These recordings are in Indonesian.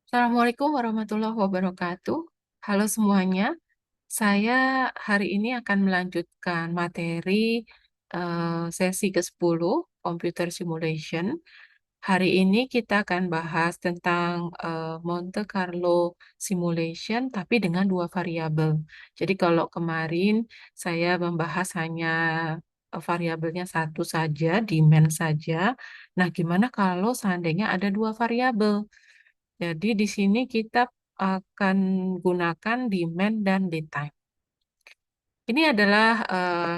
Assalamualaikum warahmatullahi wabarakatuh. Halo semuanya, saya hari ini akan melanjutkan materi sesi ke-10 Computer Simulation. Hari ini kita akan bahas tentang Monte Carlo Simulation, tapi dengan dua variabel. Jadi kalau kemarin saya membahas hanya variabelnya satu saja, demand saja. Nah, gimana kalau seandainya ada dua variabel? Jadi di sini kita akan gunakan demand dan lead time. Ini adalah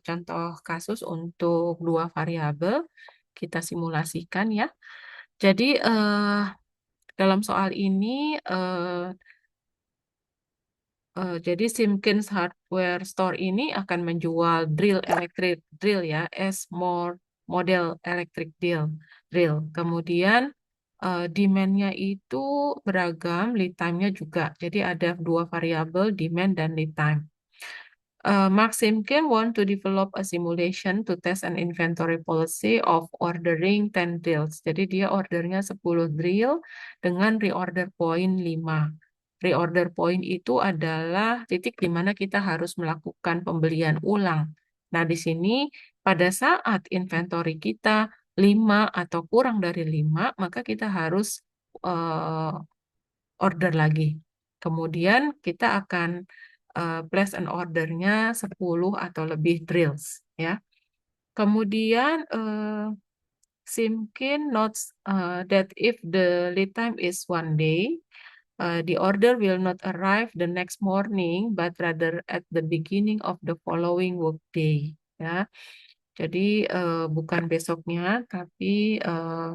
contoh kasus untuk dua variabel. Kita simulasikan ya. Jadi dalam soal ini jadi Simpkins Hardware Store ini akan menjual drill elektrik drill ya, more model electric drill. Kemudian demand-nya itu beragam, lead time-nya juga. Jadi ada dua variabel demand dan lead time. Mark Simkin want to develop a simulation to test an inventory policy of ordering 10 drills. Jadi dia ordernya 10 drill dengan reorder point 5. Reorder point itu adalah titik di mana kita harus melakukan pembelian ulang. Nah, di sini pada saat inventory kita 5 atau kurang dari 5, maka kita harus eh, order lagi. Kemudian kita akan place an ordernya 10 atau lebih drills ya. Kemudian Simkin notes that if the lead time is 1 day, the order will not arrive the next morning, but rather at the beginning of the following workday. Ya, jadi bukan besoknya, tapi eh,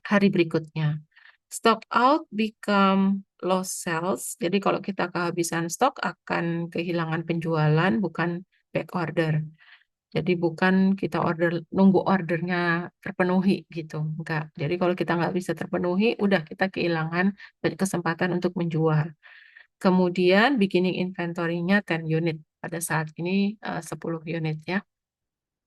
hari berikutnya. Stock out become lost sales. Jadi kalau kita kehabisan stok akan kehilangan penjualan, bukan back order. Jadi bukan kita order nunggu ordernya terpenuhi gitu, enggak. Jadi kalau kita nggak bisa terpenuhi, udah kita kehilangan kesempatan untuk menjual. Kemudian beginning inventory-nya 10 unit. Pada saat ini 10 unit ya.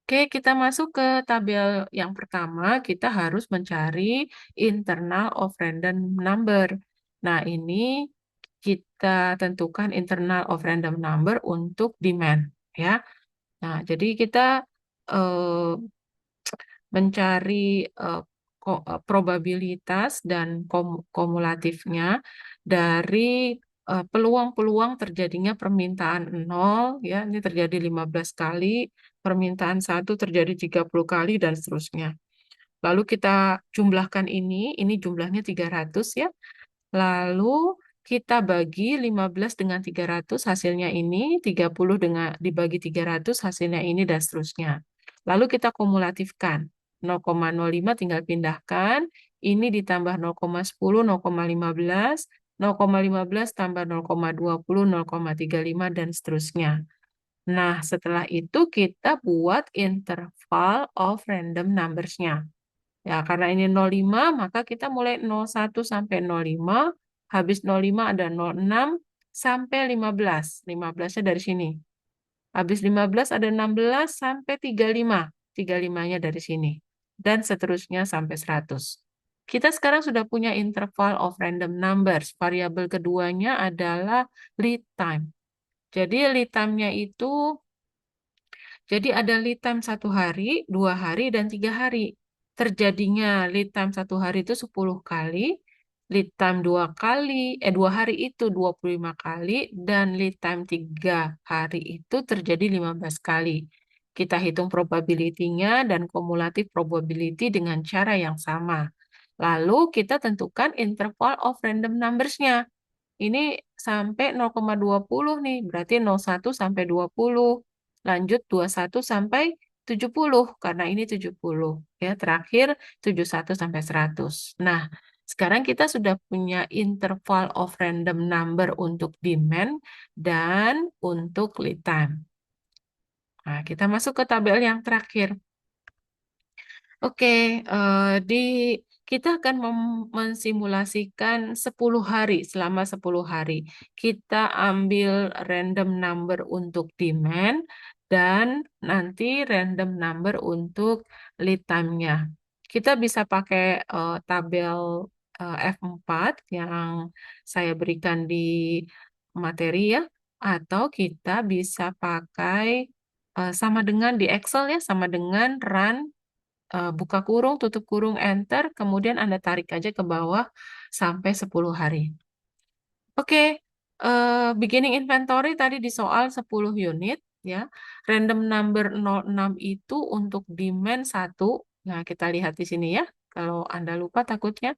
Oke, kita masuk ke tabel yang pertama. Kita harus mencari internal of random number. Nah, ini kita tentukan internal of random number untuk demand, ya. Nah, jadi kita eh, mencari eh, probabilitas dan kumulatifnya dari peluang-peluang terjadinya permintaan nol, ya, ini terjadi 15 kali, permintaan satu terjadi 30 kali, dan seterusnya. Lalu kita jumlahkan ini jumlahnya 300 ya. Lalu kita bagi 15 dengan 300 hasilnya ini, 30 dengan dibagi 300 hasilnya ini, dan seterusnya. Lalu kita kumulatifkan. 0,05 tinggal pindahkan, ini ditambah 0,10, 0,15, 0,15 tambah 0,20, 0,35, dan seterusnya. Nah, setelah itu kita buat interval of random numbers-nya. Ya, karena ini 0,5, maka kita mulai 0,1 sampai 0,5, habis 0,5 ada 0,6 sampai 15. 15-nya dari sini. Habis 15 ada 16 sampai 35. 35-nya dari sini. Dan seterusnya sampai 100. Kita sekarang sudah punya interval of random numbers. Variabel keduanya adalah lead time. Jadi lead time-nya itu jadi ada lead time 1 hari, 2 hari, dan 3 hari. Terjadinya lead time 1 hari itu 10 kali, lead time 2 kali, 2 hari itu 25 kali, dan lead time 3 hari itu terjadi 15 kali. Kita hitung probability-nya dan kumulatif probability dengan cara yang sama. Lalu kita tentukan interval of random numbers-nya. Ini sampai 0,20 nih, berarti 01 sampai 20. Lanjut 21 sampai 70, karena ini 70. Ya, terakhir 71 sampai 100. Nah, sekarang kita sudah punya interval of random number untuk demand dan untuk lead time. Nah, kita masuk ke tabel yang terakhir. Oke, di kita akan mensimulasikan 10 hari, selama 10 hari. Kita ambil random number untuk demand dan nanti random number untuk lead time-nya. Kita bisa pakai tabel F4 yang saya berikan di materi ya, atau kita bisa pakai sama dengan di Excel ya, sama dengan run buka kurung, tutup kurung, enter, kemudian Anda tarik aja ke bawah sampai 10 hari. Oke, beginning inventory tadi di soal 10 unit ya. Random number 06 itu untuk demand 1. Nah, kita lihat di sini ya. Kalau Anda lupa takutnya.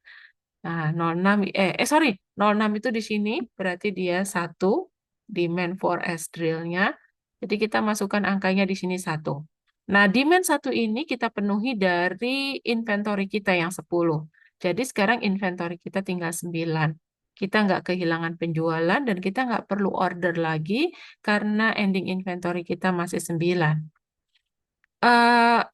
Nah, 06 sorry, 06 itu di sini berarti dia 1 demand for S drill-nya. Jadi kita masukkan angkanya di sini 1. Nah, demand 1 ini kita penuhi dari inventory kita yang 10. Jadi sekarang inventory kita tinggal 9. Kita nggak kehilangan penjualan dan kita nggak perlu order lagi karena ending inventory kita masih 9. Eh,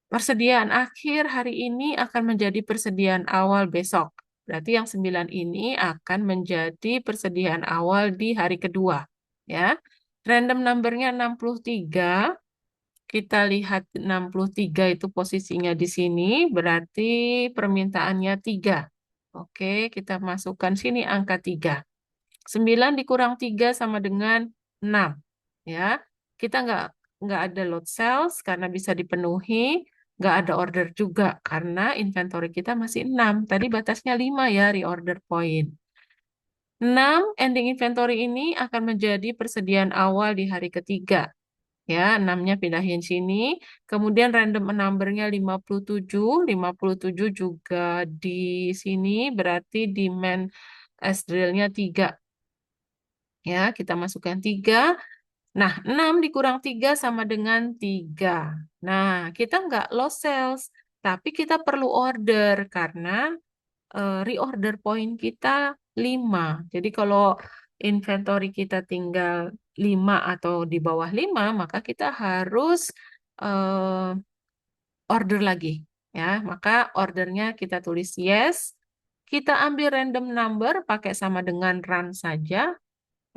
Persediaan akhir hari ini akan menjadi persediaan awal besok. Berarti yang 9 ini akan menjadi persediaan awal di hari kedua. Ya. Random numbernya 63. Kita lihat 63 itu posisinya di sini. Berarti permintaannya 3. Oke, kita masukkan sini angka 3. 9 dikurang 3 sama dengan 6. Ya, kita nggak ada load cells karena bisa dipenuhi, nggak ada order juga karena inventory kita masih 6. Tadi batasnya 5 ya, reorder point. 6 ending inventory ini akan menjadi persediaan awal di hari ketiga. Ya, 6-nya pindahin sini. Kemudian random number-nya 57. 57 juga di sini berarti demand S drill-nya 3. Ya, kita masukkan 3. Nah, 6 dikurang 3 sama dengan 3. Nah, kita nggak lost sales, tapi kita perlu order karena reorder point kita 5. Jadi kalau inventory kita tinggal 5 atau di bawah 5, maka kita harus eh, order lagi. Ya, maka ordernya kita tulis yes. Kita ambil random number pakai sama dengan run saja.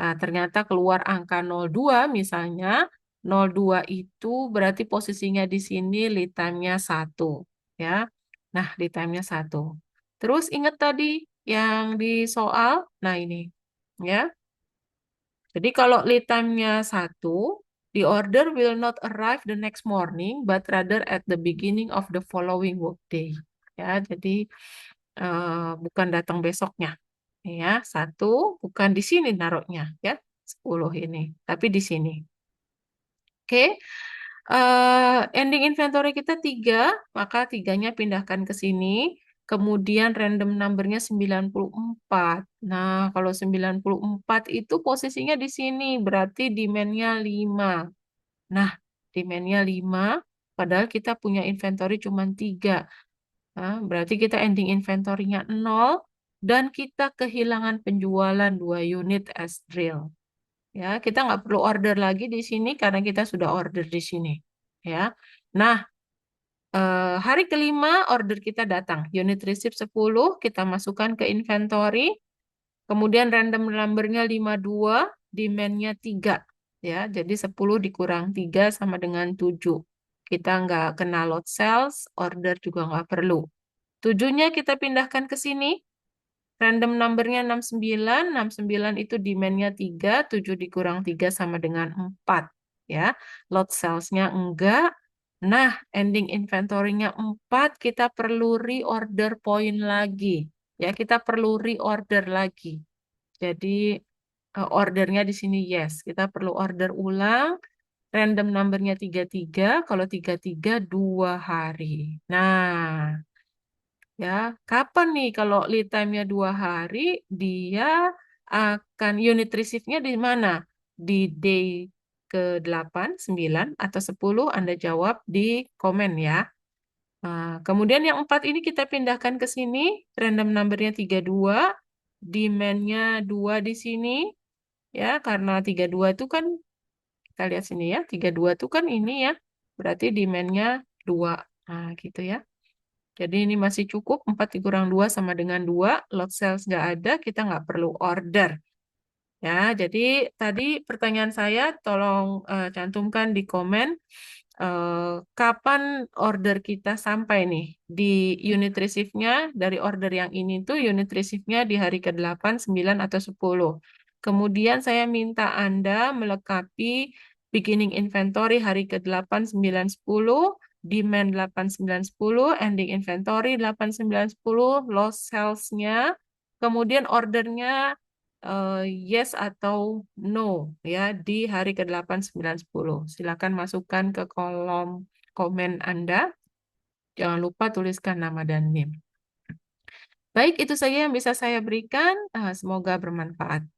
Nah, ternyata keluar angka 02 misalnya. 02 itu berarti posisinya di sini lead time-nya 1. Ya. Nah, lead time-nya 1. Terus ingat tadi yang di soal. Nah, ini. Ya. Jadi kalau lead time-nya 1, the order will not arrive the next morning, but rather at the beginning of the following workday. Ya, jadi bukan datang besoknya. Ya, 1 bukan di sini naruhnya, ya, 10 ini, tapi di sini. Oke, ending inventory kita 3, maka 3-nya pindahkan ke sini. Kemudian random numbernya 94. Nah, kalau 94 itu posisinya di sini, berarti demand-nya 5. Nah, demand-nya 5, padahal kita punya inventory cuma 3. Nah, berarti kita ending inventory-nya 0 dan kita kehilangan penjualan 2 unit es drill. Ya, kita nggak perlu order lagi di sini karena kita sudah order di sini. Ya. Nah, hari kelima order kita datang. Unit receipt 10 kita masukkan ke inventory. Kemudian random number-nya 52, demand-nya 3. Ya, jadi 10 dikurang 3 sama dengan 7. Kita nggak kena load sales, order juga nggak perlu. 7-nya kita pindahkan ke sini. Random numbernya 69. 69 itu demand-nya 3. 7 dikurang 3 sama dengan 4. Ya, load sales-nya enggak. Nah, ending inventory-nya 4. Kita perlu reorder point lagi. Ya, kita perlu reorder lagi. Jadi, ordernya di sini yes. Kita perlu order ulang. Random numbernya 33. Kalau 33, 2 hari. Nah, ya, kapan nih kalau lead time-nya 2 hari, dia akan unit receive-nya di mana? Di day ke-8, 9, atau 10, Anda jawab di komen ya. Kemudian yang 4 ini kita pindahkan ke sini, random number-nya 32, demand-nya 2 di sini, ya, karena 32 itu kan, kita lihat sini ya, 32 itu kan ini ya, berarti demand-nya 2. Nah, gitu ya. Jadi ini masih cukup, 4 dikurang 2 sama dengan 2, lot sales nggak ada, kita nggak perlu order. Ya, jadi tadi pertanyaan saya tolong cantumkan di komen kapan order kita sampai nih di unit receive-nya dari order yang ini tuh unit receive-nya di hari ke-8, 9, atau 10. Kemudian saya minta Anda melengkapi beginning inventory hari ke-8, 9, 10, demand 8, 9, 10, ending inventory 8, 9, 10, loss sales-nya, kemudian ordernya yes atau no ya di hari ke-8, 9, 10. Silakan masukkan ke kolom komen Anda. Jangan lupa tuliskan nama dan NIM. Baik, itu saja yang bisa saya berikan. Semoga bermanfaat.